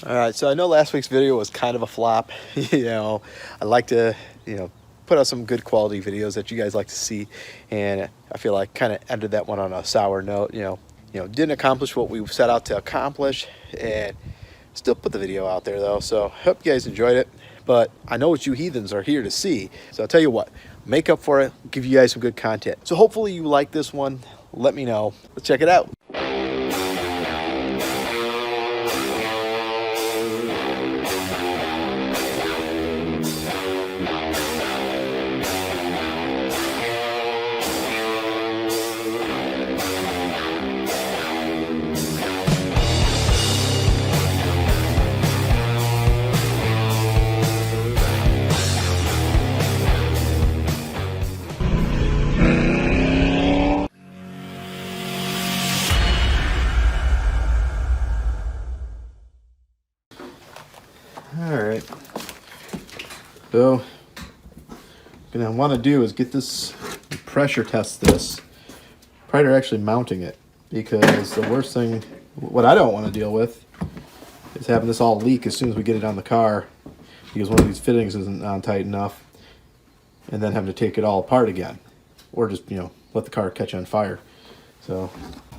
All right, so I know last week's video was kind of a flop. I like to, put out some good quality videos that you guys like to see, and I feel like kind of ended that one on a sour note. Didn't accomplish what we set out to accomplish, and still put the video out there though. So hope you guys enjoyed it. But I know what you heathens are here to see, so I'll tell you what, make up for it, give you guys some good content. So hopefully you like this one. Let me know. Let's check it out. Alright, so what I want to do is get this, pressure test this prior to actually mounting it, because the worst thing, what I don't want to deal with, is having this all leak as soon as we get it on the car, because one of these fittings isn't on tight enough, and then having to take it all apart again, or just, let the car catch on fire. So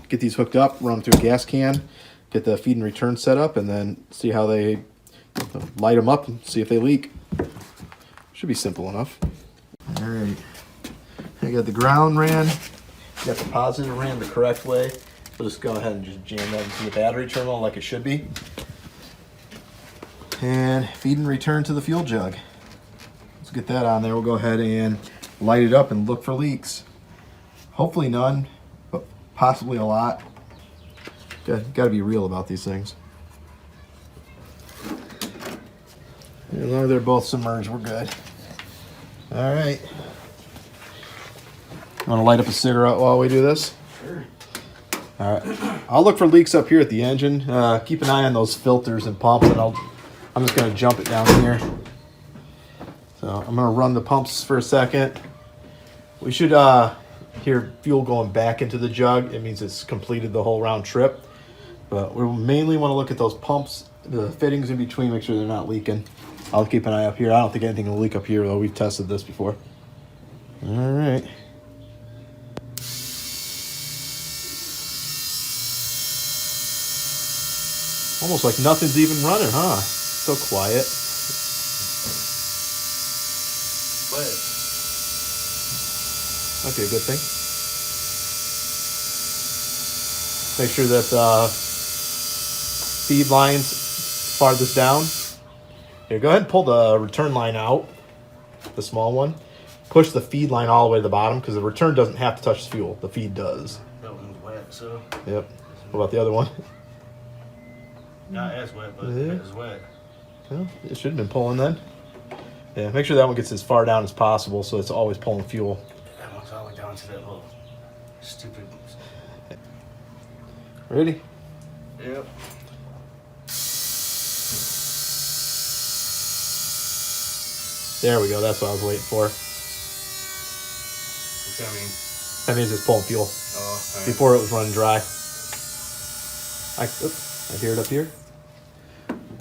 get these hooked up, run them through a gas can, get the feed and return set up, and then see how they light them up and see if they leak. Should be simple enough. All right, I got the ground ran, got the positive ran the correct way. We'll just go ahead and just jam that into the battery terminal like it should be, and feed and return to the fuel jug. Let's get that on there. We'll go ahead and light it up and look for leaks. Hopefully none, but possibly a lot. Got to be real about these things. As long as they're both submerged, we're good. All right. Want to light up a cigarette while we do this? Sure. All right. I'll look for leaks up here at the engine. Keep an eye on those filters and pumps, and I'm just going to jump it down here. So I'm going to run the pumps for a second. We should hear fuel going back into the jug. It means it's completed the whole round trip. But we mainly want to look at those pumps, the fittings in between, make sure they're not leaking. I'll keep an eye up here. I don't think anything will leak up here, though. We've tested this before. All right. Almost like nothing's even running, huh? So quiet. Quiet. Might be a good thing. Make sure that feed line's farthest down. Here, go ahead and pull the return line out, the small one. Push the feed line all the way to the bottom, because the return doesn't have to touch the fuel. The feed does. That one's wet, so. Yep. What about the other one? Not as wet, but Yeah. it is wet. Well, it should have been pulling then. Yeah, make sure that one gets as far down as possible so it's always pulling fuel. That one's all the way down to that little stupid. Ready? Yep. There we go. That's what I was waiting for. What's that mean? That means it's pulling fuel. Oh, all right. Before it was running dry. I hear it up here.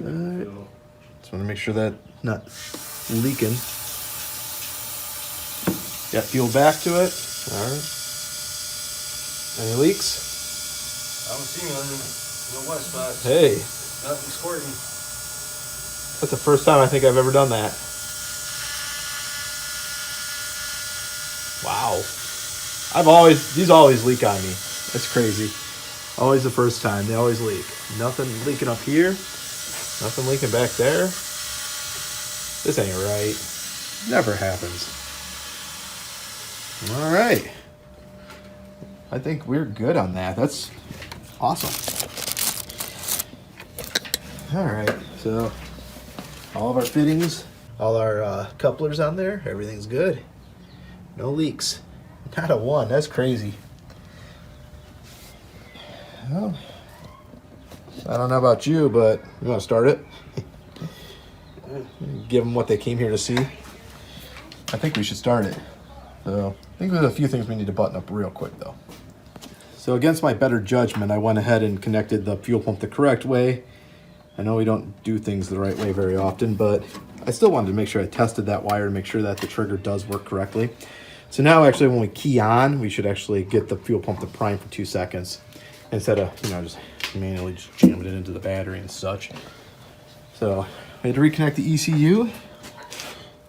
Alright. Fuel. Just want to make sure that not leaking. Got fuel back to it. Alright. Any leaks? I don't see none. No wet spots. Hey, Nothing squirting. that's the first time I think I've ever done that. Wow. These always leak on me. That's crazy. Always the first time. They always leak. Nothing leaking up here. Nothing leaking back there. This ain't right. Never happens. All right. I think we're good on that. That's awesome. All right. So all of our fittings, all our couplers on there, everything's good. No leaks. Not a one. That's crazy. Well, I don't know about you, but you want to start it? Give them what they came here to see. I think we should start it. So I think there's a few things we need to button up real quick, though. So against my better judgment, I went ahead and connected the fuel pump the correct way. I know we don't do things the right way very often, but I still wanted to make sure I tested that wire to make sure that the trigger does work correctly. So now actually when we key on, we should actually get the fuel pump to prime for 2 seconds instead of, you know, just manually just jamming it into the battery and such. So I had to reconnect the ECU,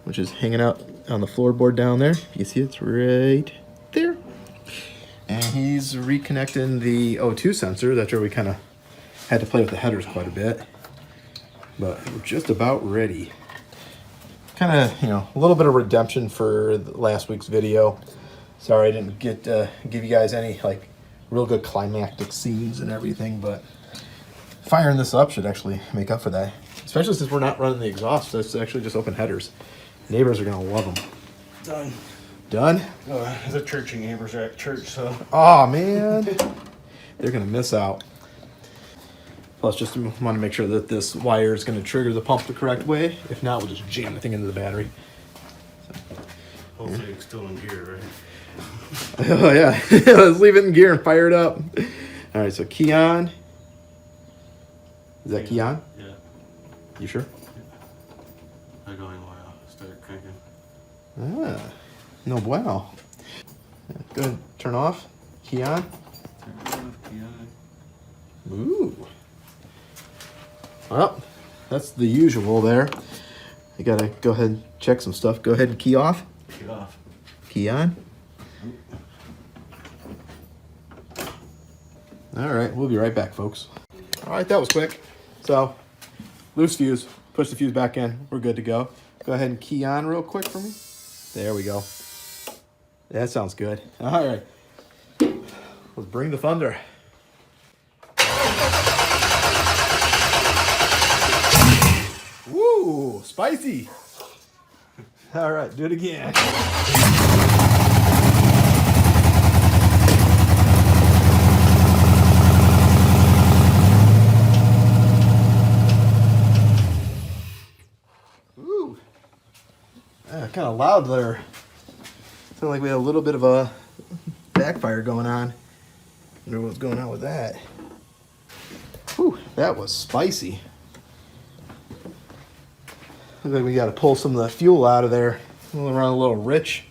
which is hanging out on the floorboard down there. You see it's right there. And he's reconnecting the O2 sensor. That's where we kind of had to play with the headers quite a bit. But we're just about ready. Kind of, you know, a little bit of redemption for last week's video. Sorry I didn't get give you guys any like real good climactic scenes and everything, but firing this up should actually make up for that. Especially since we're not running the exhaust. So it's actually just open headers. Neighbors are gonna love them. Done. Done? The church neighbors are at church, so. Oh man, they're gonna miss out. Plus, just want to make sure that this wire is going to trigger the pump the correct way. If not, we'll just jam the thing into the battery. Hopefully it's still in gear, right? Oh yeah, let's leave it in gear and fire it up. All right, so key on. Is that key on? Yeah. You sure? I go in while I start cranking. Ah, no bueno. Go ahead, turn off. Key on. Turn off, key on. Ooh. Well, that's the usual there. You gotta go ahead and check some stuff. Go ahead and key off. Key off. Key on. All right, we'll be right back, folks. All right, that was quick. So, loose fuse. Push the fuse back in. We're good to go. Go ahead and key on real quick for me. There we go. That sounds good. All right. Let's bring the thunder. Woo, spicy. All right, do it again. Ooh, kind of loud there. Sounded like we had a little bit of a backfire going on. Wonder what's going on with that. Whew, that was spicy. Looks like we got to pull some of the fuel out of there. We'll run a little rich.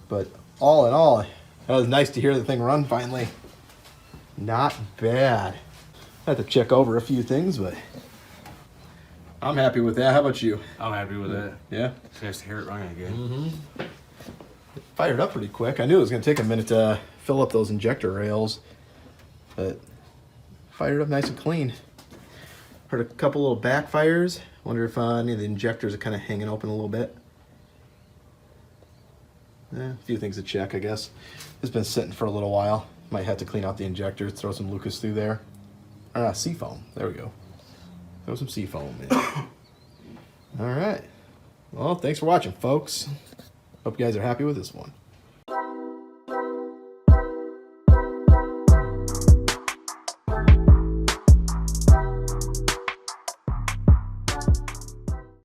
But all in all, that was nice to hear the thing run finally. Not bad. I have to check over a few things, but I'm happy with that. How about you? I'm happy with that. Yeah? It's nice to hear it running again. Mm-hmm. Fired up pretty quick. I knew it was going to take a minute to fill up those injector rails, but fired up nice and clean. Heard a couple little backfires. Wonder if any of the injectors are kind of hanging open a little bit. A few things to check, I guess. It's been sitting for a little while. Might have to clean out the injectors, throw some Lucas through there. Seafoam. There we go. Throw some seafoam in. All right. Well, thanks for watching, folks. Hope you guys are happy with this one.